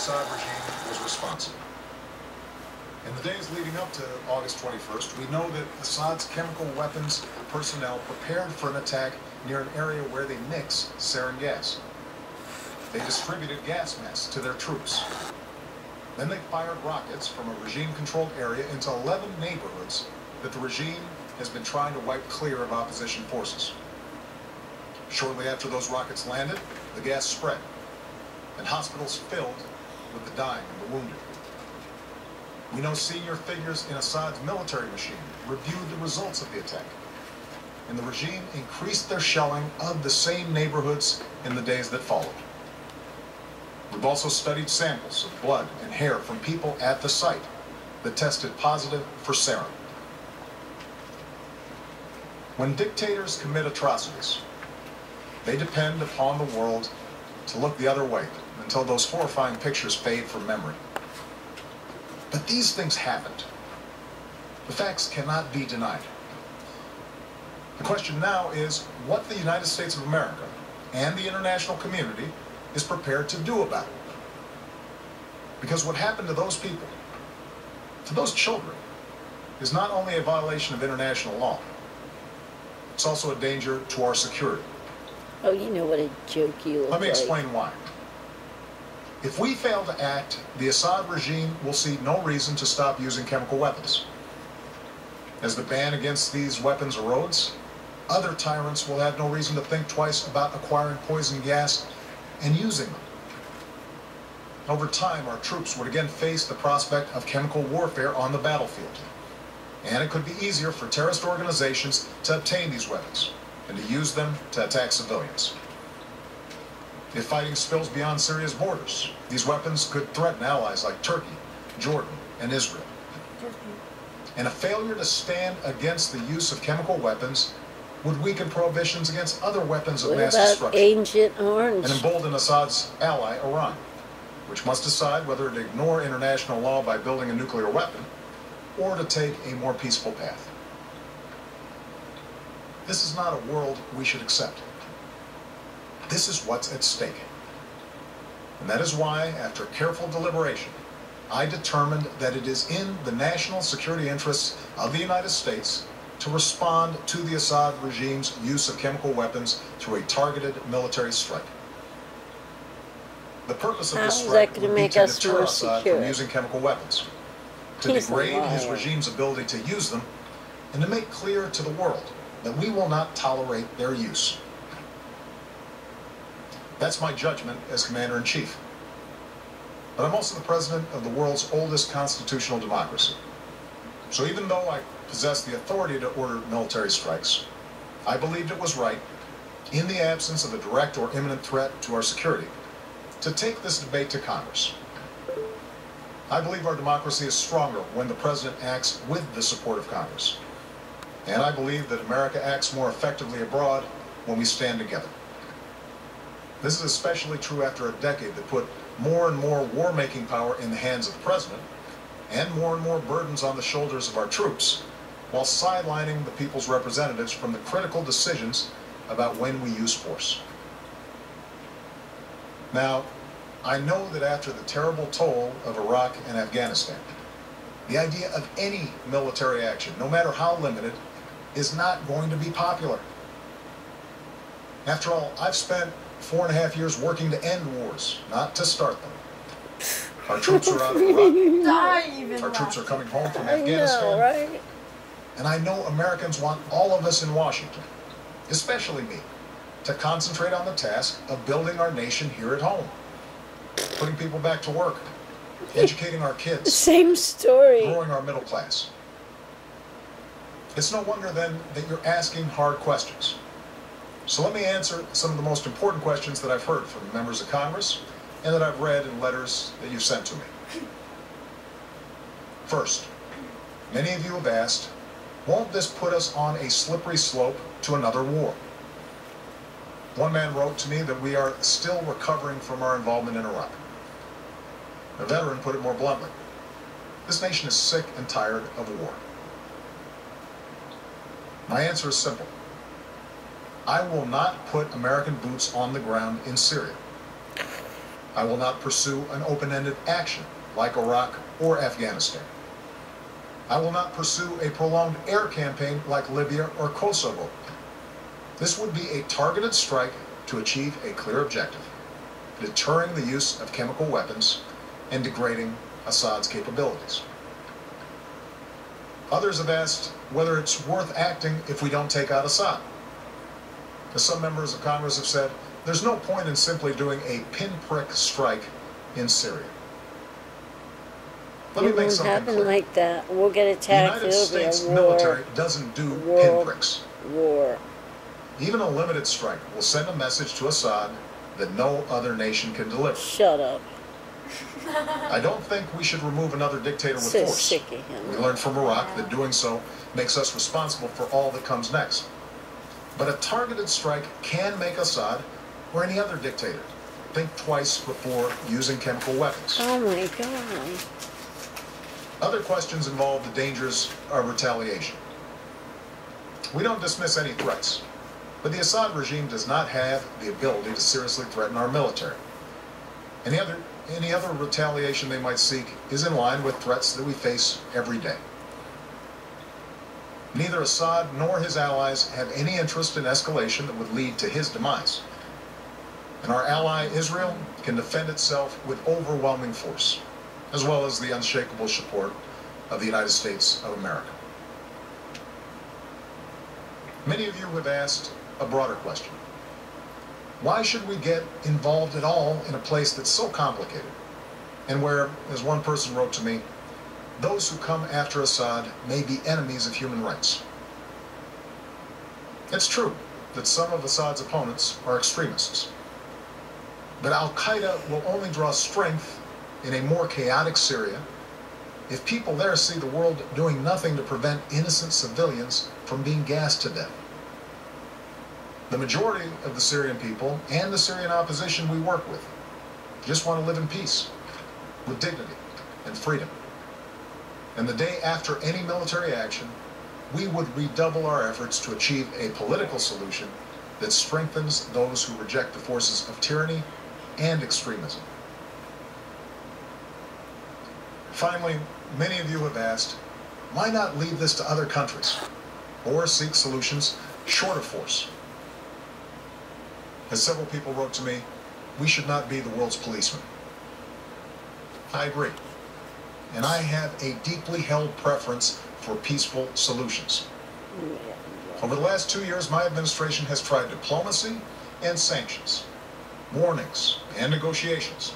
Assad regime was responsible. In the days leading up to August 21st, we know that Assad's chemical weapons personnel prepared for an attack near an area where they mix sarin gas. They distributed gas masks to their troops. Then they fired rockets from a regime-controlled area into 11 neighborhoods that the regime has been trying to wipe clear of opposition forces. Shortly after those rockets landed, the gas spread, and hospitals filled with the dying and the wounded. We know senior figures in Assad's military machine reviewed the results of the attack, and the regime increased their shelling of the same neighborhoods in the days that followed. We've also studied samples of blood and hair from people at the site that tested positive for sarin. When dictators commit atrocities, they depend upon the world to look the other way until those horrifying pictures fade from memory. But these things happened. The facts cannot be denied. The question now is what the United States of America and the international community is prepared to do about it. Because what happened to those people, to those children, is not only a violation of international law, it's also a danger to our security. Oh, you know what a joke you look Let me like. explain why. If we fail to act, the Assad regime will see no reason to stop using chemical weapons. As the ban against these weapons erodes, other tyrants will have no reason to think twice about acquiring poison gas and using them. Over time, our troops would again face the prospect of chemical warfare on the battlefield. And it could be easier for terrorist organizations to obtain these weapons and to use them to attack civilians. If fighting spills beyond Syria's borders, these weapons could threaten allies like Turkey, Jordan, and Israel. And a failure to stand against the use of chemical weapons would weaken prohibitions against other weapons of mass destruction Agent Orange? and embolden Assad's ally, Iran, which must decide whether to ignore international law by building a nuclear weapon or to take a more peaceful path. This is not a world we should accept. This is what's at stake. And that is why, after careful deliberation, I determined that it is in the national security interests of the United States to respond to the Assad regime's use of chemical weapons through a targeted military strike. The purpose of this strike would be to deter Assad from using chemical weapons, to degrade his regime's ability to use them, and to make clear to the world that we will not tolerate their use. That's my judgment as Commander-in-Chief. But I'm also the president of the world's oldest constitutional democracy. So even though I possess the authority to order military strikes, I believed it was right, in the absence of a direct or imminent threat to our security, to take this debate to Congress. I believe our democracy is stronger when the president acts with the support of Congress. And I believe that America acts more effectively abroad when we stand together. This is especially true after a decade that put more and more war-making power in the hands of the president and more burdens on the shoulders of our troops, while sidelining the people's representatives from the critical decisions about when we use force. Now, I know that after the terrible toll of Iraq and Afghanistan, the idea of any military action, no matter how limited, is not going to be popular. After all, I've spent 4.5 years working to end wars, not to start them. Our troops are out of Iraq. Our troops are coming home from Afghanistan. Know, right? And I know Americans want all of us in Washington, especially me, to concentrate on the task of building our nation here at home, putting people back to work, educating our kids, Same story. growing our middle class. It's no wonder then that you're asking hard questions. So let me answer some of the most important questions that I've heard from members of Congress and that I've read in letters that you've sent to me. First, many of you have asked, won't this put us on a slippery slope to another war? One man wrote to me that we are still recovering from our involvement in Iraq. A veteran put it more bluntly. This nation is sick and tired of war. My answer is simple. I will not put American boots on the ground in Syria. I will not pursue an open-ended action like Iraq or Afghanistan. I will not pursue a prolonged air campaign like Libya or Kosovo. This would be a targeted strike to achieve a clear objective: deterring the use of chemical weapons and degrading Assad's capabilities. Others have asked whether it's worth acting if we don't take out Assad. As some members of Congress have said, there's no point in simply doing a pinprick strike in Syria. Let me It make won't something happen clear. like that. We'll get The attacked. United It'll be States a war. military doesn't do pinpricks. War. Even a limited strike will send a message to Assad that no other nation can deliver. Shut up. I don't think we should remove another dictator with So force. sick of him. We learned from Iraq that doing so makes us responsible for all that comes next. But a targeted strike can make Assad, or any other dictator, think twice before using chemical weapons. Oh my God. Other questions involve the dangers of retaliation. We don't dismiss any threats, but the Assad regime does not have the ability to seriously threaten our military. Any other retaliation they might seek is in line with threats that we face every day. Neither Assad nor his allies have any interest in escalation that would lead to his demise. And our ally Israel can defend itself with overwhelming force, as well as the unshakable support of the United States of America. Many of you have asked a broader question. Why should we get involved at all in a place that's so complicated, and where, as one person wrote to me, those who come after Assad may be enemies of human rights? It's true that some of Assad's opponents are extremists, but Al-Qaeda will only draw strength in a more chaotic Syria if people there see the world doing nothing to prevent innocent civilians from being gassed to death. The majority of the Syrian people and the Syrian opposition we work with just want to live in peace, with dignity and freedom. And the day after any military action, we would redouble our efforts to achieve a political solution that strengthens those who reject the forces of tyranny and extremism. Finally, many of you have asked, why not leave this to other countries or seek solutions short of force? As several people wrote to me, we should not be the world's policeman. I agree. And I have a deeply held preference for peaceful solutions. Over the last 2 years, my administration has tried diplomacy and sanctions, warnings and negotiations.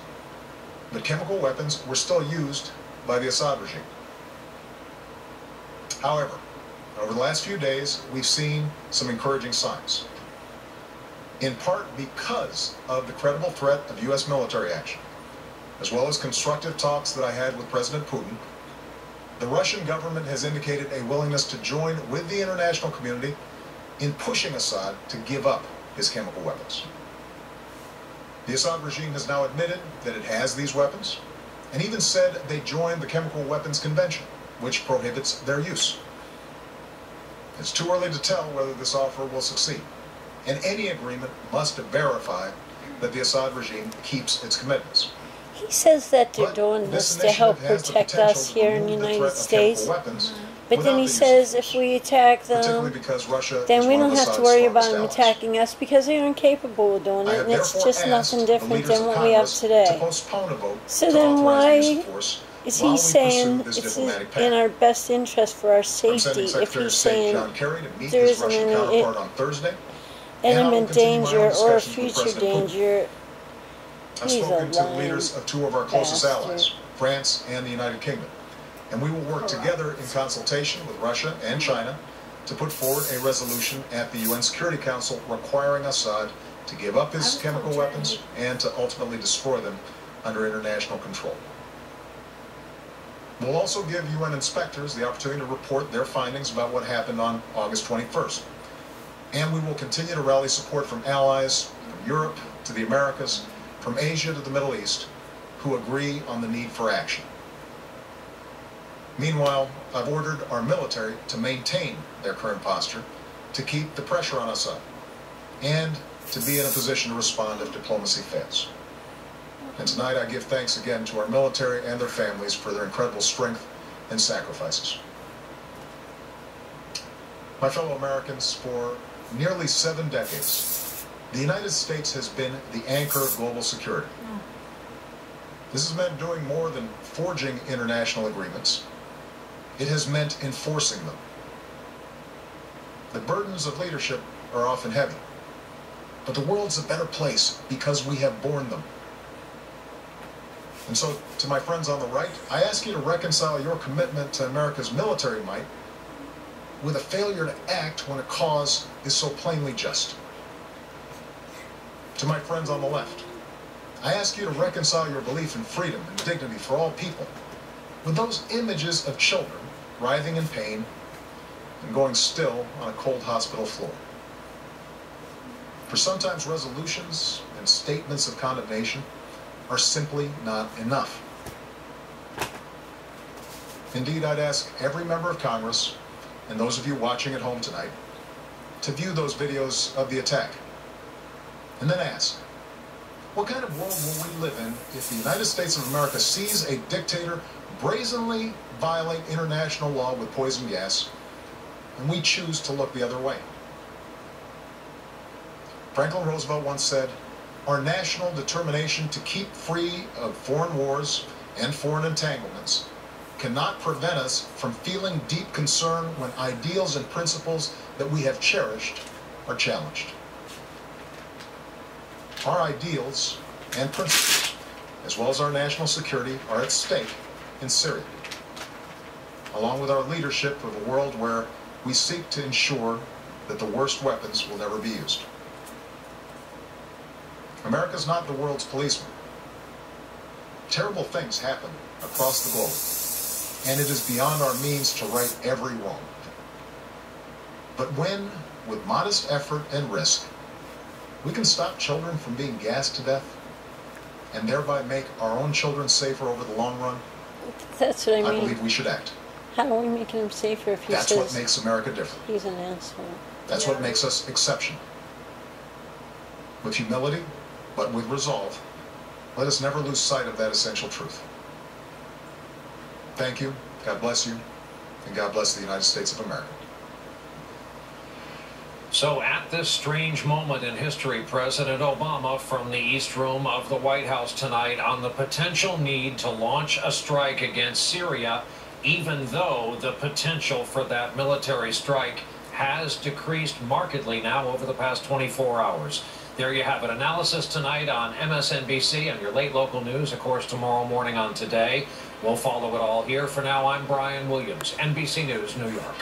But chemical weapons were still used by the Assad regime. However, over the last few days, we've seen some encouraging signs. In part because of the credible threat of U.S. military action, as well as constructive talks that I had with President Putin, the Russian government has indicated a willingness to join with the international community in pushing Assad to give up his chemical weapons. The Assad regime has now admitted that it has these weapons, and even said they joined the Chemical Weapons Convention, which prohibits their use. It's too early to tell whether this offer will succeed, and any agreement must verify that the Assad regime keeps its commitments. He says that they're But doing this this to help initiative has the protect potential us to here in the remove the United threat of chemical States. weapons But without then the he use of says force, if we attack particularly them, because Russia then is we one don't of have to Assad's worry about strongest them allies. attacking us because they're incapable of doing I it, have and it's therefore just asked nothing the different leaders than of what we have Congress to today. postpone a vote So to then authorize the use why of force is while he we saying pursue this it's diplomatic in path. our best interest for our I'm sending safety if Secretary of he's State saying John Kerry to meet there his isn't Russian any counterpart on Thursday. and I will imminent continue my own danger or a discussions with future President Putin. danger? I've He's a spoken to the lying leaders of two of our closest bastard. allies, France and the United Kingdom, and we will work together in consultation with Russia and China to put forward a resolution at the UN Security Council requiring Assad to give up his chemical weapons and to ultimately destroy them under international control. We'll also give UN inspectors the opportunity to report their findings about what happened on August 21st. And we will continue to rally support from allies from Europe to the Americas, from Asia to the Middle East, who agree on the need for action. Meanwhile, I've ordered our military to maintain their current posture, to keep the pressure on Assad, and to be in a position to respond if diplomacy fails. And tonight I give thanks again to our military and their families for their incredible strength and sacrifices. My fellow Americans, for nearly 7 decades, the United States has been the anchor of global security. This has meant doing more than forging international agreements. It has meant enforcing them. The burdens of leadership are often heavy, but the world's a better place because we have borne them. And so, to my friends on the right, I ask you to reconcile your commitment to America's military might with a failure to act when a cause is so plainly just. To my friends on the left, I ask you to reconcile your belief in freedom and dignity for all people with those images of children writhing in pain and going still on a cold hospital floor. For sometimes resolutions and statements of condemnation are simply not enough. Indeed, I'd ask every member of Congress and those of you watching at home tonight to view those videos of the attack and then ask, what kind of world will we live in if the United States of America sees a dictator brazenly violate international law with poison gas and we choose to look the other way? Franklin Roosevelt once said, our national determination to keep free of foreign wars and foreign entanglements cannot prevent us from feeling deep concern when ideals and principles that we have cherished are challenged. Our ideals and principles, as well as our national security, are at stake in Syria, along with our leadership of a world where we seek to ensure that the worst weapons will never be used. America's not the world's policeman. Terrible things happen across the globe, and it is beyond our means to right every wrong. But when, with modest effort and risk, we can stop children from being gassed to death and thereby make our own children safer over the long run, That's what I mean. I believe we should act. How are we making him safer if he That's says what makes America different. he's an asshole? That's what makes us exceptional. With humility, but with resolve, let us never lose sight of that essential truth. Thank you, God bless you, and God bless the United States of America. So at this strange moment in history, President Obama from the East Room of the White House tonight on the potential need to launch a strike against Syria, even though the potential for that military strike has decreased markedly now over the past 24 hours. There you have it. Analysis tonight on MSNBC and your late local news, of course, tomorrow morning on Today. We'll follow it all here. For now, I'm Brian Williams, NBC News, New York.